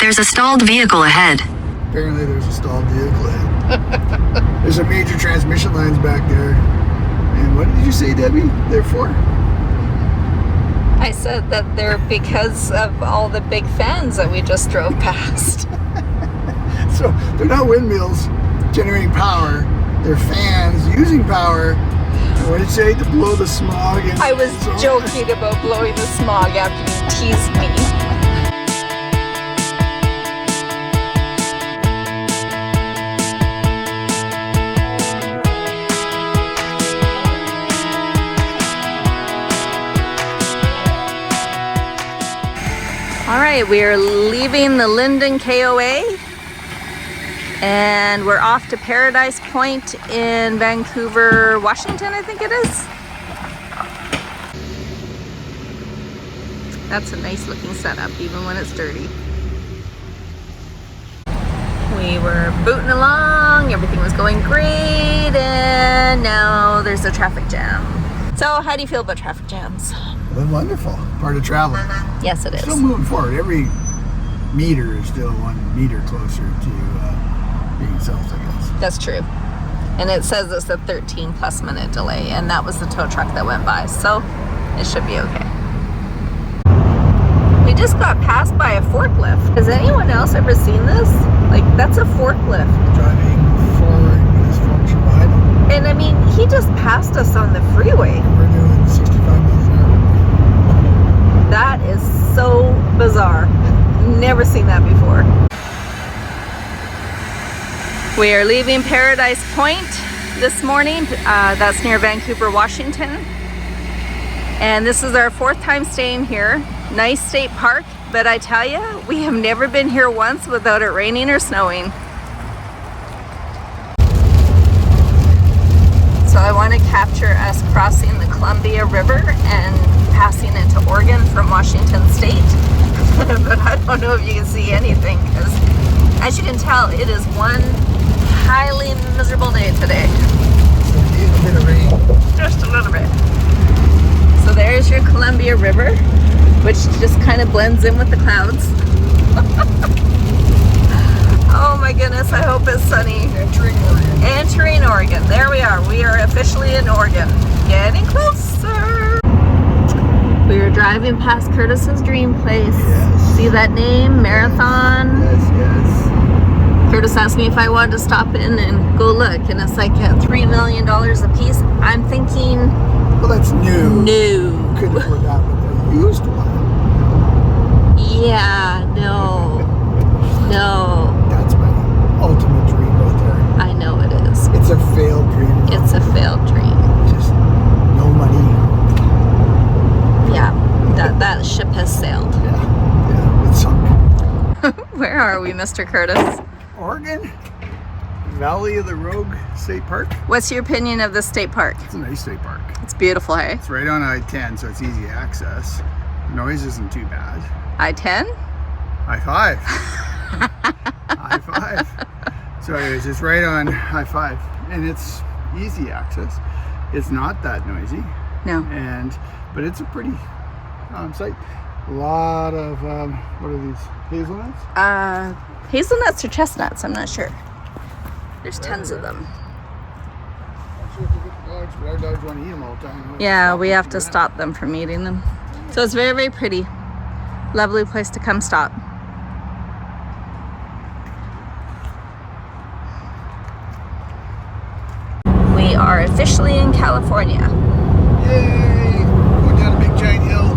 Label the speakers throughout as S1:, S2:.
S1: There's a stalled vehicle ahead.
S2: Apparently there's a stalled vehicle ahead. There's some major transmission lines back there. And what did you say, Debbie, they're for?
S3: I said that they're because of all the big fans that we just drove past.
S2: So they're not windmills generating power. They're fans using power. What did you say? To blow the smog?
S3: I was joking about blowing the smog after you teased me. All right, we are leaving the Linden KOA and we're off to Paradise Point in Vancouver, Washington, I think it is. That's a nice looking setup, even when it's dirty. We were booting along, everything was going great, and now there's a traffic jam. So how do you feel about traffic jams?
S2: Well, wonderful. Part of traveling.
S3: Yes, it is.
S2: Still moving forward. Every meter is still 1 meter closer to being south, I guess.
S3: That's true. And it says it's a 13+ minute delay, and that was the tow truck that went by, so it should be okay. We just got passed by a forklift. Has anyone else ever seen this? Like, that's a forklift.
S2: Driving forward with his forks wide.
S3: And I mean, he just passed us on the freeway.
S2: We're doing 65 miles an hour.
S3: That is so bizarre. Never seen that before. We are leaving Paradise Point this morning. That's near Vancouver, Washington. And this is our 4th time staying here. Nice state park, but I tell you, we have never been here once without it raining or snowing. So I want to capture us crossing the Columbia River and passing into Oregon from Washington State. But I don't know if you can see anything, because as you can tell, it is one highly miserable day today.
S2: So we need a bit of rain.
S3: Just a little bit. So there's your Columbia River, which just kind of blends in with the clouds. Oh my goodness, I hope it's sunny.
S2: Entering Oregon.
S3: Entering Oregon. There we are. We are officially in Oregon. Getting closer. We were driving past Curtis's dream place.
S2: Yes.
S3: See that name? Marathon.
S2: Yes, yes.
S3: Curtis asked me if I wanted to stop in and go look, and it's like at $3 million a piece. I'm thinking,
S2: Well, that's new.
S3: no.
S2: Couldn't afford that with a used one.
S3: Yeah, no. No.
S2: That's my ultimate dream right there.
S3: I know it is.
S2: It's a failed dream.
S3: It's a failed dream.
S2: Just no money.
S3: Yeah, that ship has sailed.
S2: Yeah, it sunk.
S3: Where are we, Mr. Curtis?
S2: Oregon, Valley of the Rogue State Park.
S3: What's your opinion of this state park?
S2: It's a nice state park.
S3: It's beautiful, hey?
S2: It's right on I-10, so it's easy access. The noise isn't too bad.
S3: I-10?
S2: I-5. I-5. So anyways, it's right on I-5, and it's easy access. It's not that noisy,
S3: No.
S2: but it's a pretty site. A lot of what are these, hazelnuts?
S3: Hazelnuts or chestnuts, I'm not sure. There's tons of them.
S2: Not sure if you get dogs, but our dogs want to eat them all the time.
S3: Yeah, we have to stop them from eating them. So it's very, very pretty. Lovely place to come stop. We are officially in California.
S2: Yay! Going down a big giant hill.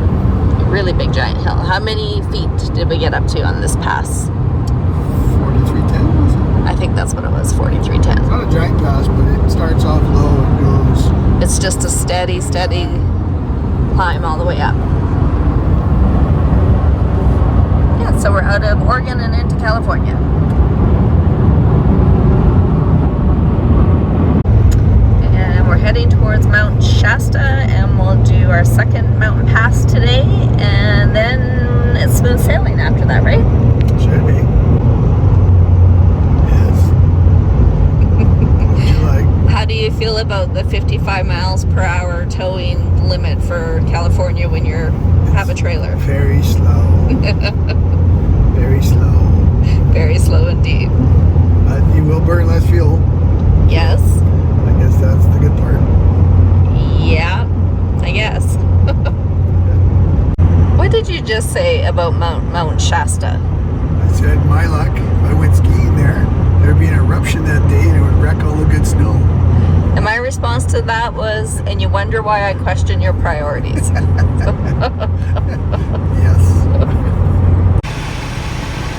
S3: A really big giant hill. How many feet did we get up to on this pass?
S2: 4310 was it?
S3: I think that's what it was, 4310.
S2: It's not a giant pass, but it starts off low and goes.
S3: It's just a steady climb all the way up. Yeah, so we're out of Oregon and into California. And we're heading towards Mount Shasta, and we'll do our second mountain pass today, and then it's smooth sailing after that, right?
S2: Should be.
S3: How do you feel about the 55 miles per hour towing limit for California when you have a trailer?
S2: Very slow. Very slow.
S3: Canada.
S2: I said, my luck, if I went skiing there, there'd be an eruption that day and it would wreck all the good snow.
S3: And my response to that was, and you wonder why I question your priorities.
S2: Yes.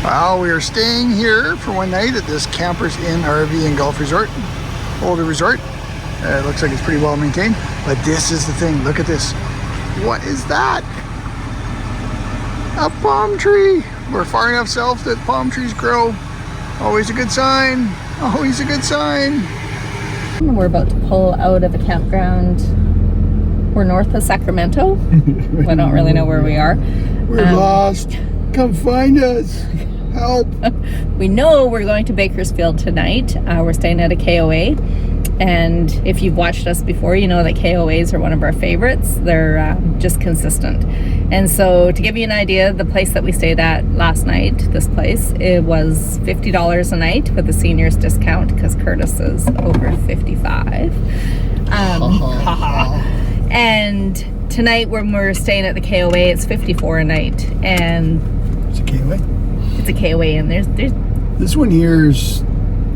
S2: Well, we are staying here for one night at this Campers Inn RV and Golf Resort, older resort. It looks like it's pretty well maintained, but this is the thing. Look at this. What is that? A palm tree. We're far enough south that palm trees grow. Always a good sign. Always a good sign.
S3: We're about to pull out of a campground. We're north of Sacramento. I don't really know where we are.
S2: We're lost. Come find us. Help.
S3: We know we're going to Bakersfield tonight. We're staying at a KOA. And if you've watched us before, you know that KOAs are one of our favorites. They're just consistent. And so to give you an idea, the place that we stayed at last night, this place, it was $50 a night with a seniors discount because Curtis is over 55. And tonight when we're staying at the KOA, it's $54 a night. And
S2: it's a KOA?
S3: It's a KOA, and there's
S2: this one here is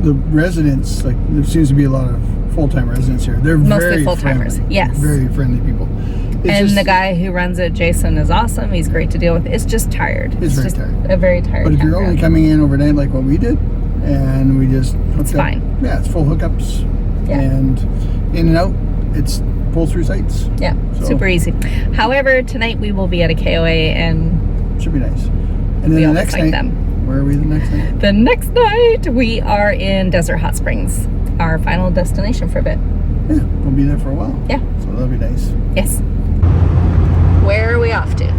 S2: the residents, like there seems to be a lot of full-time residents here. They're
S3: mostly
S2: very
S3: full-timers.
S2: friendly,
S3: yes,
S2: very friendly people.
S3: And the guy who runs it, Jason, is awesome. He's great to deal with. It's just tired.
S2: It's very
S3: just
S2: tired.
S3: A very tired.
S2: But if you're only coming in overnight like what we did, and we just hooked up,
S3: fine.
S2: Yeah, it's full hookups,
S3: yeah.
S2: And in and out, it's pull through sites.
S3: Yeah, so super easy. However, tonight we will be at a KOA, and
S2: should be nice. And then the next night, where are we the next night?
S3: The next night we are in Desert Hot Springs, our final destination for a bit.
S2: Yeah, we'll be there for a while.
S3: Yeah.
S2: So that'll be nice.
S3: Yes. Where are we off to?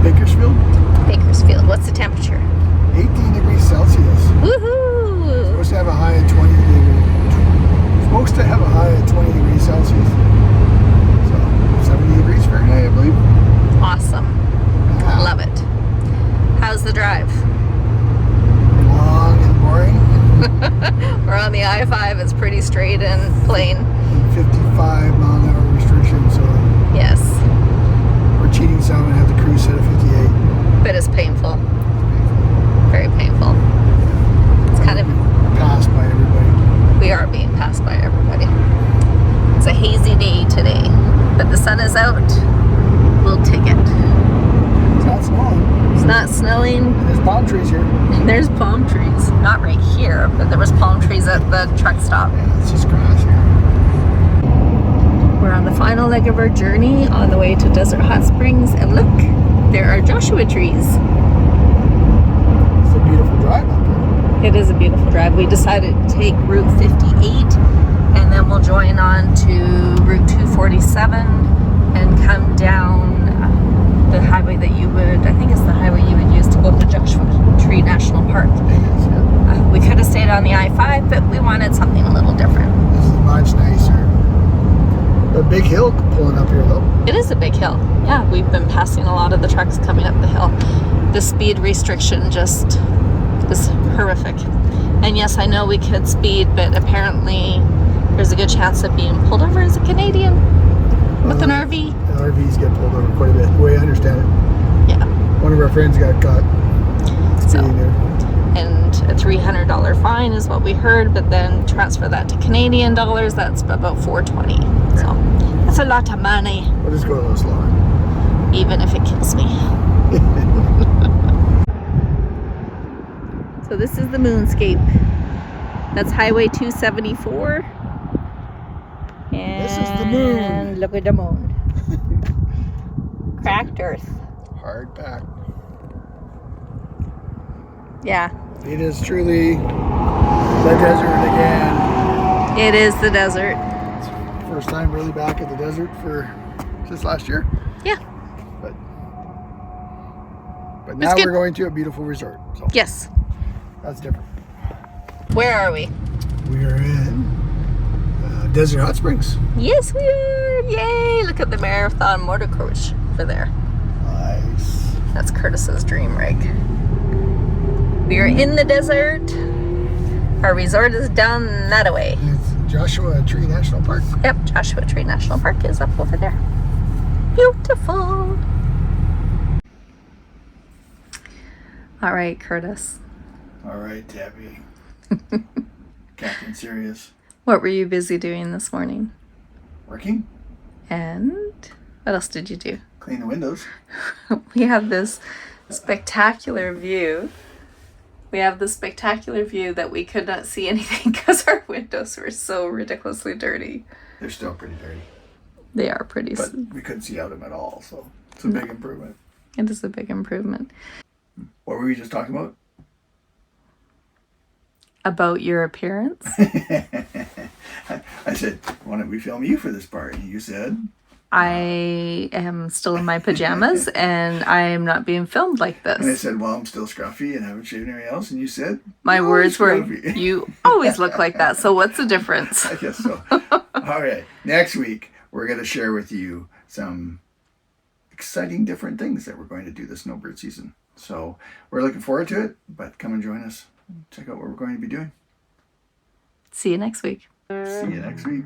S2: Bakersfield.
S3: Bakersfield. What's the temperature?
S2: 18 degrees Celsius.
S3: Woohoo!
S2: Supposed to have a high of 20 degrees. Supposed to have a high of 20 degrees Celsius. So 70 degrees Fahrenheit, I believe.
S3: Awesome. Wow. Love it. How's the drive?
S2: Long and boring.
S3: We're on the I-5. It's pretty straight and plain.
S2: 55-mile-an-hour restriction, so
S3: yes,
S2: we're cheating some and have the cruise set at 58.
S3: but it's painful. Very painful. It's kind of
S2: passed by everybody.
S3: We are being passed by everybody. It's a hazy day today, but the sun is out. We'll take it.
S2: It's not snowing.
S3: It's not snowing.
S2: And there's palm trees here.
S3: There's palm trees. Not right here, but there was palm trees at the truck stop.
S2: Yeah, it's just grass here.
S3: We're on the final leg of our journey on the way to Desert Hot Springs, and look, there are Joshua trees.
S2: It's a beautiful drive up here.
S3: It is a beautiful drive. We decided to take Route 58, and then we'll join on to Route 247 and come down the highway that you would, I think it's the highway you would use to go to Joshua Tree National Park. We could have stayed on the I-5, but we wanted something a little different.
S2: This is much nicer. A big hill pulling up here though.
S3: It is a big hill. Yeah, we've been passing a lot of the trucks coming up the hill. The speed restriction just is horrific. And yes, I know we could speed, but apparently there's a good chance of being pulled over as a Canadian with an RV.
S2: RVs get pulled over quite a bit, the way I understand it.
S3: Yeah.
S2: One of our friends got caught speeding there.
S3: And a $300 fine is what we heard, but then transfer that to Canadian dollars, that's about $420. So that's a lot of money.
S2: We'll just go a little slower.
S3: Even if it kills me. So this is the moonscape. That's Highway 274. And
S2: this is the moon.
S3: Look at the moon. Cracked earth.
S2: Hard packed.
S3: Yeah.
S2: It is truly the desert again.
S3: It is the desert.
S2: It's first time really back at the desert since last year.
S3: Yeah.
S2: But now we're going to a beautiful resort. So
S3: yes.
S2: That's different.
S3: Where are we?
S2: We are in Desert Hot Springs.
S3: Yes, we are. Yay! Look at the marathon motor coach over there.
S2: Nice.
S3: That's Curtis's dream rig. We are in the desert. Our resort is down that way.
S2: It's Joshua Tree National Park.
S3: Yep, Joshua Tree National Park is up over there. Beautiful. All right, Curtis.
S2: All right, Tabby. Captain Serious.
S3: What were you busy doing this morning?
S2: Working?
S3: And what else did you do?
S2: Clean the windows.
S3: We have this spectacular view. We have this spectacular view that we could not see anything because our windows were so ridiculously dirty.
S2: They're still pretty dirty.
S3: They are pretty.
S2: But we couldn't see out of them at all, so it's a big improvement.
S3: It is a big improvement.
S2: What were we just talking about?
S3: About your appearance?
S2: I said, why don't we film you for this part? And you said?
S3: I am still in my pajamas and I am not being filmed like this.
S2: And I said, well, I'm still scruffy and haven't shaved anybody else. And you said?
S3: My words were, you always look like that. So what's the difference?
S2: I guess so. All right. Next week, we're going to share with you some exciting different things that we're going to do this snowbird season. So we're looking forward to it, but come and join us. Check out what we're going to be doing.
S3: See you next week.
S2: See you next week.